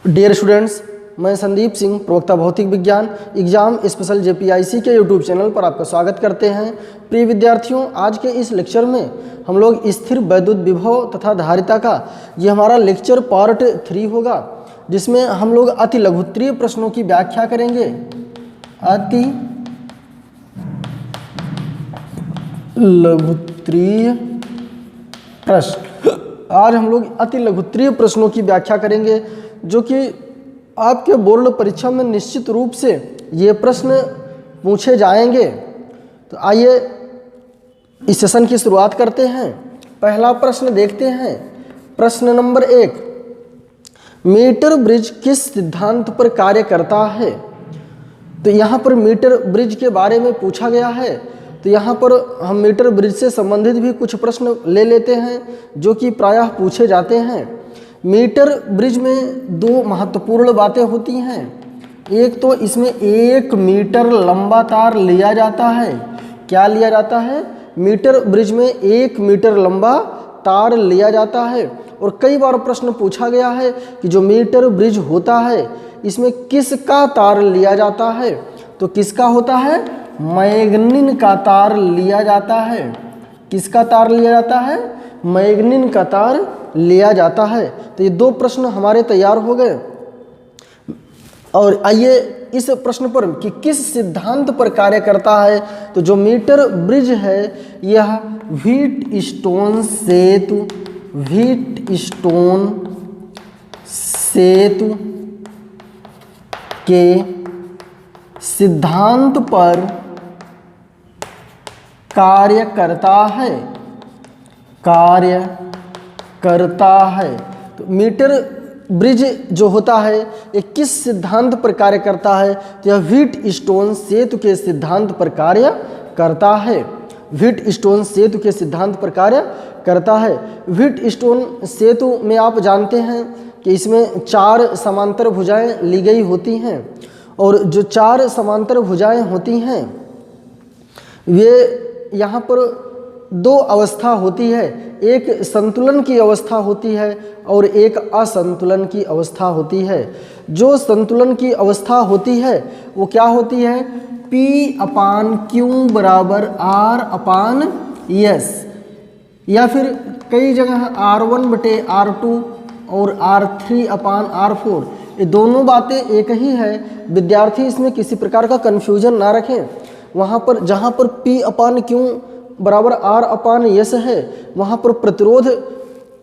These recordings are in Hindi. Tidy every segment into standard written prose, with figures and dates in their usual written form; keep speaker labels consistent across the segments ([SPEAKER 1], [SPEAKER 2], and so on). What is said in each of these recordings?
[SPEAKER 1] डियर स्टूडेंट्स, मैं संदीप सिंह, प्रवक्ता भौतिक विज्ञान एग्जाम स्पेशल जेपीआईसी के यूट्यूब चैनल पर आपका स्वागत करते हैं। प्रिय विद्यार्थियों, आज के इस लेक्चर में हम लोग स्थिर वैद्युत विभव तथा धारिता का ये हमारा लेक्चर पार्ट 3 होगा, जिसमें हम लोग अति लघुत्तरीय प्रश्नों की व्याख्या करेंगे। अति लघुत्तरीय प्रश्न, आज हम लोग अति लघुत्तरीय प्रश्नों की व्याख्या करेंगे, जो कि आपके बोर्ड परीक्षा में निश्चित रूप से ये प्रश्न पूछे जाएंगे। तो आइए इस सेशन की शुरुआत करते हैं। पहला प्रश्न देखते हैं। प्रश्न नंबर 1, मीटर ब्रिज किस सिद्धांत पर कार्य करता है? तो यहाँ पर मीटर ब्रिज के बारे में पूछा गया है। तो यहाँ पर हम मीटर ब्रिज से संबंधित भी कुछ प्रश्न ले लेते हैं, जो कि प्रायः पूछे जाते हैं। मीटर ब्रिज में दो महत्वपूर्ण बातें होती हैं। एक तो इसमें 1 मीटर लंबा तार लिया जाता है। क्या लिया जाता है? मीटर ब्रिज में 1 मीटर लंबा तार लिया जाता है। और कई बार प्रश्न पूछा गया है कि जो मीटर ब्रिज होता है, इसमें किसका तार लिया जाता है? तो किसका होता है? मैग्नीन का तार लिया जाता है। किसका तार लिया जाता है? मैग्नीन का तार लिया जाता है। तो ये दो प्रश्न हमारे तैयार हो गए। और आइए इस प्रश्न पर कि किस सिद्धांत पर कार्य करता है। तो जो मीटर ब्रिज है, यह व्हीटस्टोन सेतु के सिद्धांत पर कार्य करता है। तो मीटर ब्रिज जो होता है, ये किस सिद्धांत पर कार्य करता है? तो यह व्हीटस्टोन सेतु के सिद्धांत पर कार्य करता है। व्हीटस्टोन सेतु के सिद्धांत पर कार्य करता है। व्हीटस्टोन सेतु में आप जानते हैं कि इसमें 4 समांतर भुजाएं ली गई होती हैं। और जो 4 समांतर भुजाएं होती हैं, वे यहाँ पर 2 अवस्था होती है। एक संतुलन की अवस्था होती है और एक असंतुलन की अवस्था होती है। जो संतुलन की अवस्था होती है वो क्या होती है? P/Q बराबर R/S, या फिर कई जगह R1/R2 और R3/R4। ये दोनों बातें एक ही है। विद्यार्थी इसमें किसी प्रकार का कन्फ्यूजन ना रखें। वहाँ पर जहाँ पर P/Q बराबर R/S है, वहाँ पर प्रतिरोध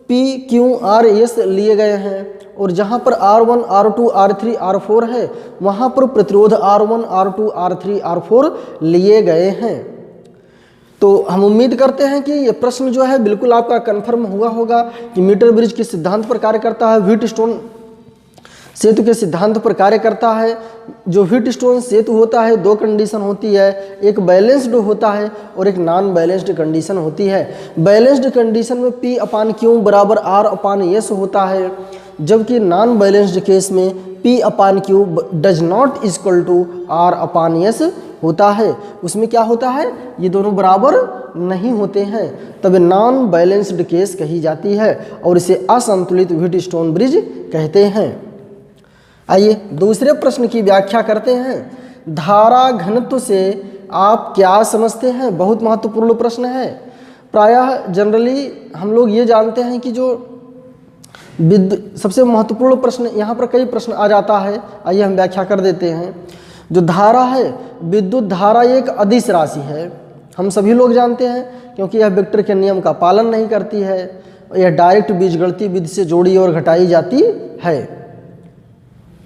[SPEAKER 1] PQRS लिए गए हैं। और जहाँ पर R1, R2, R3, R4 है, वहाँ पर प्रतिरोध R1, R2, R3, R4 लिए गए हैं। तो हम उम्मीद करते हैं कि ये प्रश्न जो है बिल्कुल आपका कन्फर्म हुआ होगा कि मीटर ब्रिज किस सिद्धांत पर कार्य करता है। व्हीटस्टोन सेतु के सिद्धांत पर कार्य करता है। जो व्हीटस्टोन सेतु होता है, 2 कंडीशन होती है। एक बैलेंस्ड होता है और एक नॉन बैलेंस्ड कंडीशन होती है। बैलेंस्ड कंडीशन में P/Q बराबर R/S होता है, जबकि नॉन बैलेंस्ड केस में P/Q does not equal to R/S होता है। उसमें क्या होता है? ये दोनों बराबर नहीं होते हैं, तब नॉन बैलेंस्ड केस कही जाती है और इसे असंतुलित व्हीटस्टोन ब्रिज कहते हैं। आइए दूसरे प्रश्न की व्याख्या करते हैं। धारा घनत्व से आप क्या समझते हैं? बहुत महत्वपूर्ण प्रश्न है। प्रायः जनरली हम लोग ये जानते हैं कि जो सबसे महत्वपूर्ण प्रश्न, यहाँ पर कई प्रश्न आ जाता है। आइए हम व्याख्या कर देते हैं। जो धारा है, विद्युत धारा एक अदिश राशि है। हम सभी लोग जानते हैं, क्योंकि यह वेक्टर के नियम का पालन नहीं करती है। यह डायरेक्ट बीजगणितीय विधि से जोड़ी और घटाई जाती है,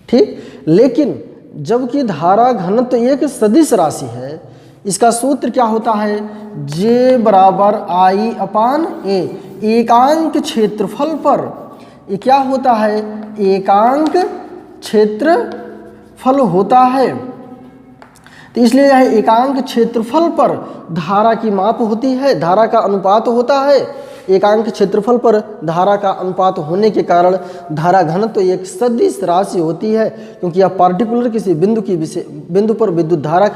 [SPEAKER 1] ठीक। लेकिन जबकि धारा घनत्व एक सदिश राशि है, इसका सूत्र क्या होता है? J बराबर I/A। एकांक क्षेत्रफल पर ये क्या होता है? एकांक क्षेत्रफल होता है। तो इसलिए यह एकांक क्षेत्रफल पर धारा की माप होती है, धारा का अनुपात होता है। एकांक क्षेत्रफल पर धारा का अनुपात होने के कारण धारा घनत्व तो एक सदिश राशि होती है, क्योंकि यह पार्टिकुलर किसी बिंदु पर विद्युत धारा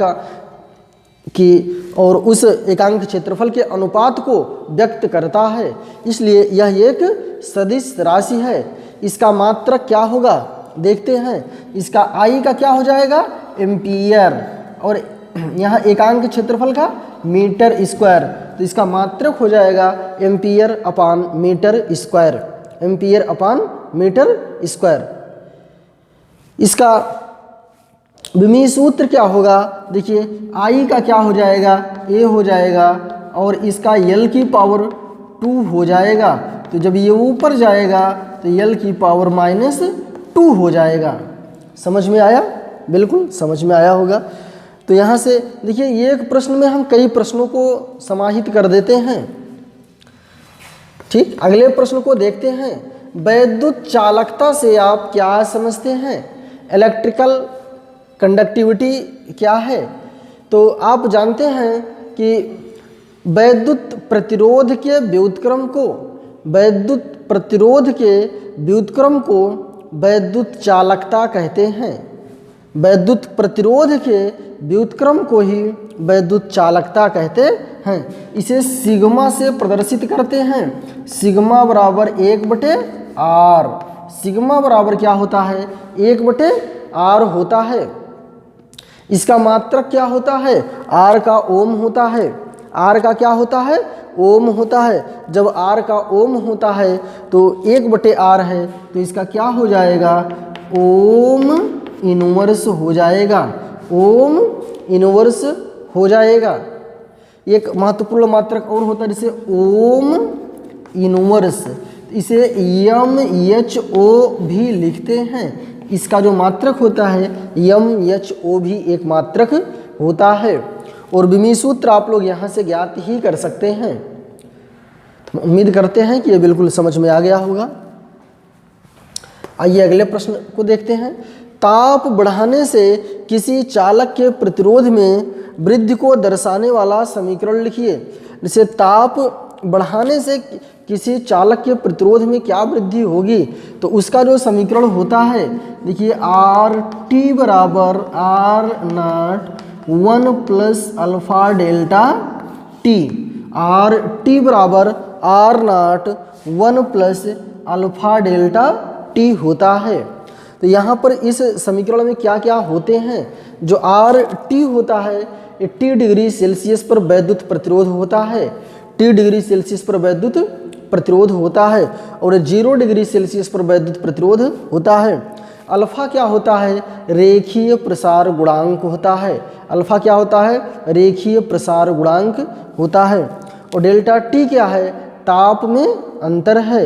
[SPEAKER 1] की और उस एकांक क्षेत्रफल के अनुपात को व्यक्त करता है। इसलिए यह एक सदिश राशि है। इसका मात्रक क्या होगा? देखते हैं, इसका I का क्या हो जाएगा, एम्पियर, और यहाँ एकांक क्षेत्रफल का मीटर स्क्वायर, तो इसका मात्रक हो जाएगा एम्पियर अपान मीटर स्क्वायर, एम्पियर अपान मीटर स्क्वायर। इसका विमीय सूत्र क्या होगा, देखिए I का क्या हो जाएगा, A हो जाएगा, और इसका L की पावर 2 हो जाएगा, तो जब ये ऊपर जाएगा तो L की पावर -2 हो जाएगा। समझ में आया, बिल्कुल समझ में आया होगा। तो यहाँ से देखिए एक प्रश्न में हम कई प्रश्नों को समाहित कर देते हैं। ठीक, अगले प्रश्न को देखते हैं। वैद्युत चालकता से आप क्या समझते हैं, इलेक्ट्रिकल कंडक्टिविटी क्या है। तो आप जानते हैं कि वैद्युत प्रतिरोध के व्युत्क्रम को, वैद्युत प्रतिरोध के व्युत्क्रम को वैद्युत चालकता कहते हैं। वैद्युत प्रतिरोध के व्युत्क्रम को ही वैद्युत चालकता कहते हैं। इसे सिग्मा से प्रदर्शित करते हैं, सिग्मा बराबर 1/r। सिग्मा बराबर क्या होता है, 1/r होता है। इसका मात्रक क्या होता है, r का ओम होता है। r का क्या होता है, ओम होता है। जब r का ओम होता है तो 1/r है, तो इसका क्या हो जाएगा, ओम इनवर्स हो जाएगा, ओम इनवर्स हो जाएगा। एक महत्वपूर्ण मात्रक और होता है जिसे ओम इनवर्स, इसे MHO भी लिखते हैं। इसका जो मात्रक होता है MHO भी एक मात्रक होता है। और विमीय सूत्र आप लोग यहाँ से ज्ञात ही कर सकते हैं। तो उम्मीद करते हैं कि ये बिल्कुल समझ में आ गया होगा। आइए अगले प्रश्न को देखते हैं। ताप बढ़ाने से किसी चालक के प्रतिरोध में वृद्धि को दर्शाने वाला समीकरण लिखिए। जैसे ताप बढ़ाने से किसी चालक के प्रतिरोध में क्या वृद्धि होगी, तो उसका जो समीकरण होता है, देखिए RT बराबर R0 1 plus alpha delta T। RT बराबर R0 1 plus alpha delta T होता है। तो यहाँ पर इस समीकरण में क्या क्या होते हैं, जो RT होता है ये T डिग्री सेल्सियस पर वैद्युत प्रतिरोध होता है, T डिग्री सेल्सियस पर वैद्युत प्रतिरोध होता है, और 0 डिग्री सेल्सियस पर वैद्युत प्रतिरोध होता है। अल्फा क्या होता है, रेखीय प्रसार गुणांक होता है। अल्फा क्या होता है, रेखीय प्रसार गुणांक होता है। और डेल्टा टी क्या है, ताप में अंतर है।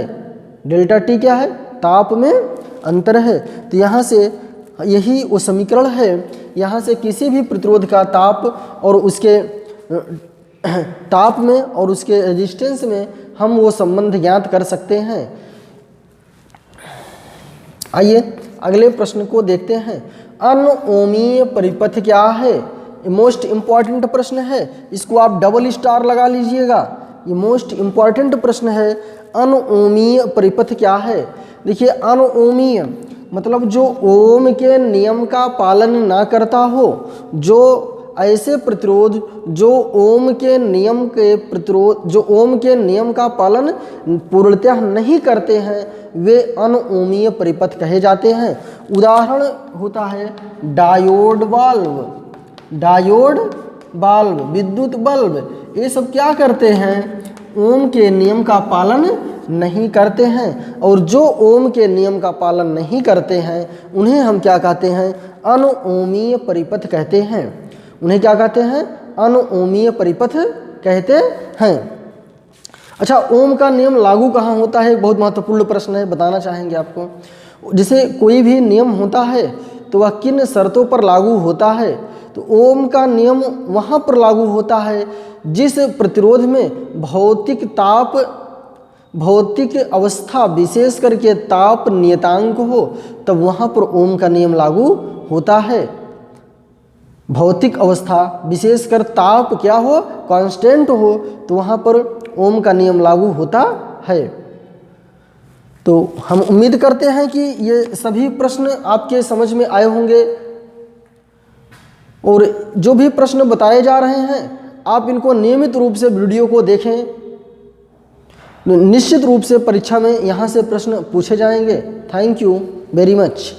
[SPEAKER 1] डेल्टा टी क्या है, ताप में अंतर है। तो यहाँ से यही वो समीकरण है, यहाँ से किसी भी प्रतिरोध का ताप और उसके ताप में और उसके रेजिस्टेंस में हम वो संबंध ज्ञात कर सकते हैं। आइए अगले प्रश्न को देखते हैं। अनओमीय परिपथ क्या है, ये मोस्ट इम्पॉर्टेंट प्रश्न है, इसको आप डबल स्टार लगा लीजिएगा। ये मोस्ट इम्पॉर्टेंट प्रश्न है, अनओमीय परिपथ क्या है। देखिए अनओमीय मतलब जो ओम के नियम का पालन ना करता हो, जो ऐसे प्रतिरोध जो ओम के नियम के प्रतिरोध जो ओम के नियम का पालन पूर्णतः नहीं करते हैं, वे अनओमीय परिपथ कहे जाते हैं। उदाहरण होता है डायोड बल्ब, डायोड बल्ब, विद्युत बल्ब, ये सब क्या करते हैं, ओम के नियम का पालन नहीं करते हैं। और जो ओम के नियम का पालन नहीं करते हैं उन्हें हम क्या कहते हैं, अनओमीय परिपथ कहते हैं। उन्हें क्या कहते हैं, अनओमीय परिपथ कहते हैं। अच्छा, ओम का नियम लागू कहाँ होता है, एक बहुत महत्वपूर्ण प्रश्न है, बताना चाहेंगे आपको। जैसे कोई भी नियम होता है तो वह किन शर्तों पर लागू होता है, तो ओम का नियम वहाँ पर लागू होता है जिस प्रतिरोध में भौतिक अवस्था विशेष करके ताप नियतांक हो, तब वहाँ पर ओम का नियम लागू होता है। भौतिक अवस्था विशेषकर ताप क्या हो, कांस्टेंट हो, तो वहाँ पर ओम का नियम लागू होता है। तो हम उम्मीद करते हैं कि ये सभी प्रश्न आपके समझ में आए होंगे, और जो भी प्रश्न बताए जा रहे हैं आप इनको नियमित रूप से वीडियो को देखें। निश्चित रूप से परीक्षा में यहाँ से प्रश्न पूछे जाएंगे। Thank you very much.